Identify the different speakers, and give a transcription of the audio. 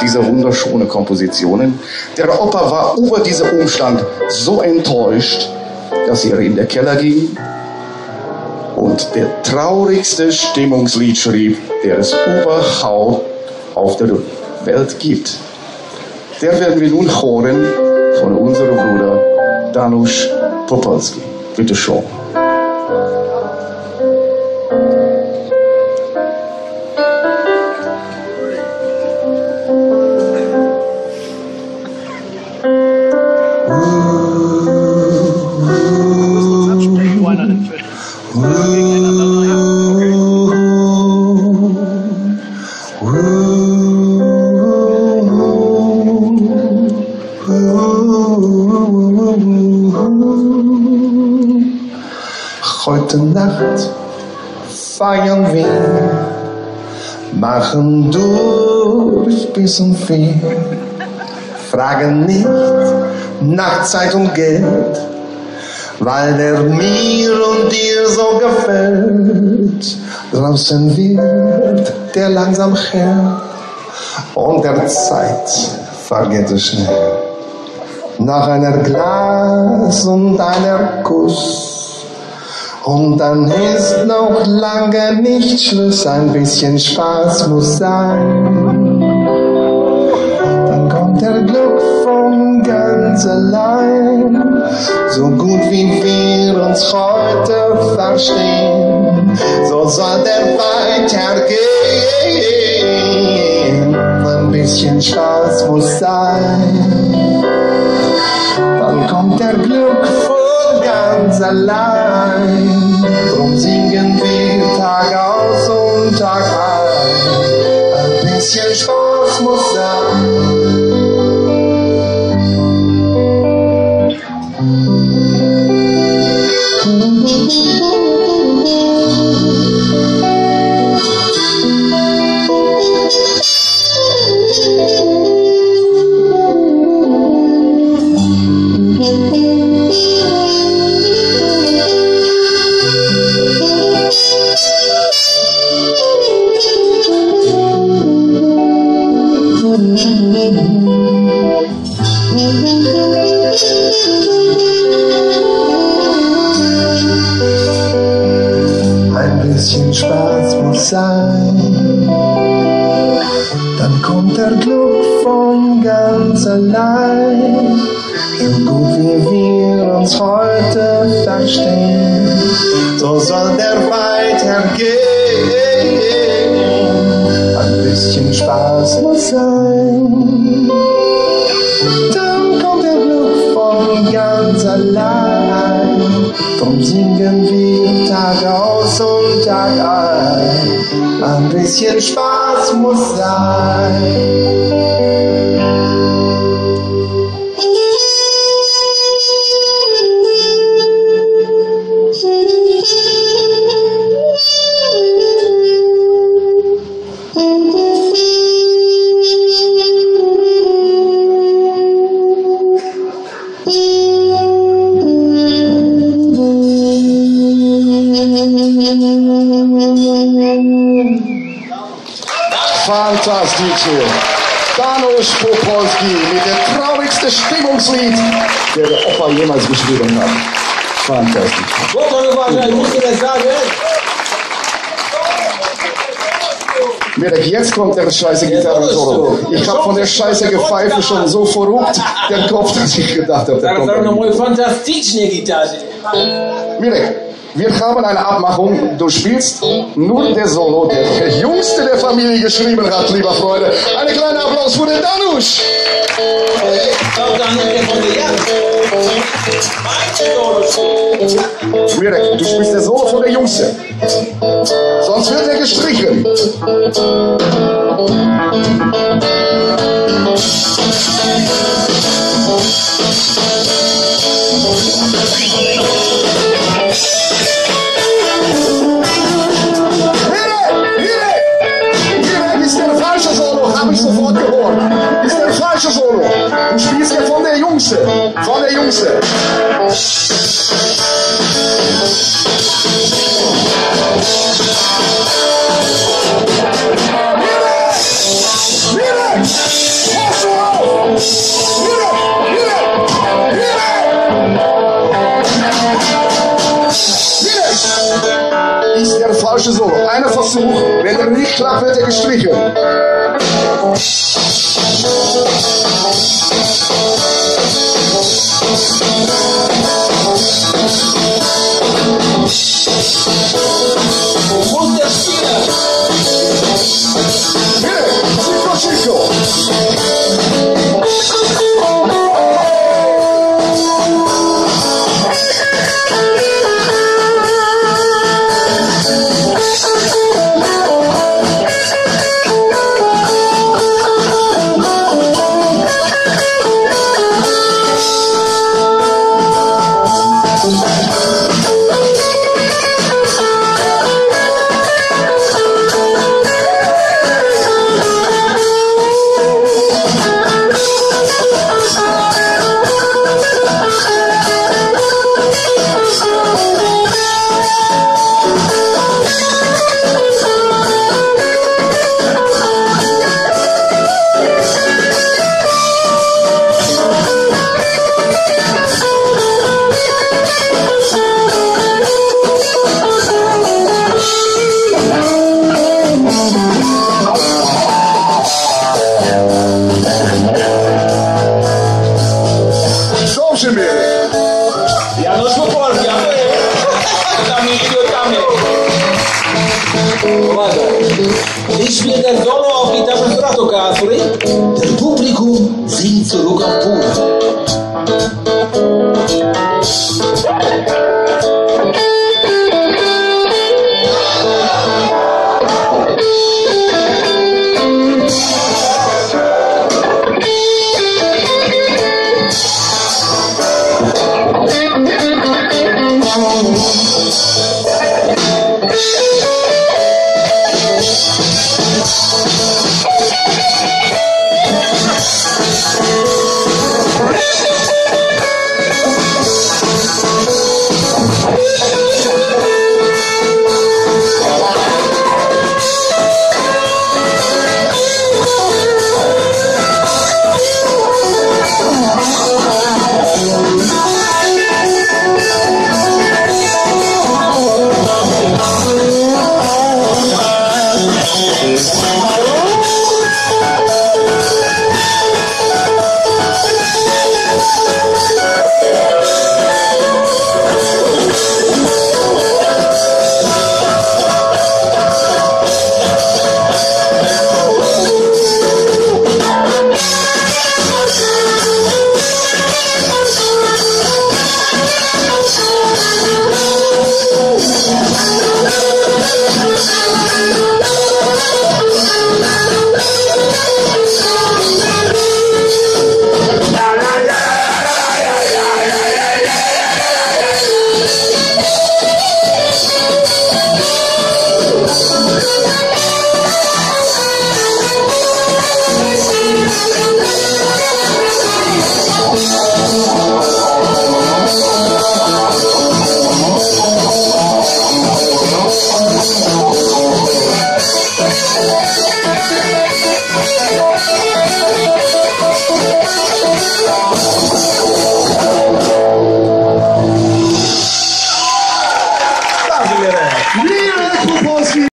Speaker 1: Dieser wunderschönen Kompositionen. Der Opa war über diesen Umstand so enttäuscht, dass er in den Keller ging und der traurigste Stimmungslied schrieb, der es überhaupt auf der Welt gibt. Der werden wir nun hören von unserem Bruder Danusz Popolski. Bitte schön.
Speaker 2: Heute Nacht feiern wir, machen durch bis um 4, fragen nicht nach Zeit und Geld, weil der mir und dir so gefällt. Draußen wird der langsam hell und der Zeit vergeht so schnell. Nach einer Glas und einer Kuss. Und dann ist noch lange nicht Schluss, ein bisschen Spaß muss sein. Dann kommt der Glück von ganz allein, so gut wie wir uns heute verstehen, so soll der weitergehen. Ein bisschen Spaß muss sein, dann kommt der Glück von ganz allein. Drum singen wir Tag aus und Tag ein. Ein bisschen Spaß muss sein. Ein bisschen Spaß muss sein, dann kommt der Glück von ganz allein, so gut wie wir uns heute verstehen, so soll der weitergehen. Ein bisschen Spaß muss sein, dann kommt der Glück von ganz allein. Drum singen wir Tag aus und Tag ein. Ein bisschen Spaß muss sein.
Speaker 1: Fantastisch. Danusz Popolski mit dem traurigsten Stimmungslied, der der Opa jemals geschrieben hat. Fantastisch.
Speaker 3: Ich musste das sagen.
Speaker 1: Mirek, jetzt kommt der scheiße Gitarren-Solo. Ich hab von der scheiße Gepfeife schon so verrückt den Kopf, dass ich gedacht habe, der kommt.
Speaker 3: Das ist eine neue fantastische Gitarre.
Speaker 1: Mirek, wir haben eine Abmachung. Du spielst nur der Solo, der der Jüngste der Familie geschrieben hat, lieber Freunde. Einen kleinen Applaus für den Danusz. Mirek, du spielst der Solo von der Jüngste. Sonst wird er gestrichen. Hab ich sofort gehört. Ist der falsche Solo. Du spielst ja von der Jüngste. Von der Jüngste. Viva! Ist der falsche Solo. Einer Versuch. Wenn er nicht klappt, wird er gestrichen.
Speaker 3: Und der Spieler.
Speaker 1: Chico, Chico.
Speaker 3: Ja, no soporti, a me. Dammi idiotami. Guarda, ich spiele der Solo auf Gitarre Stratocaster. Der Publikum singt sogar pur.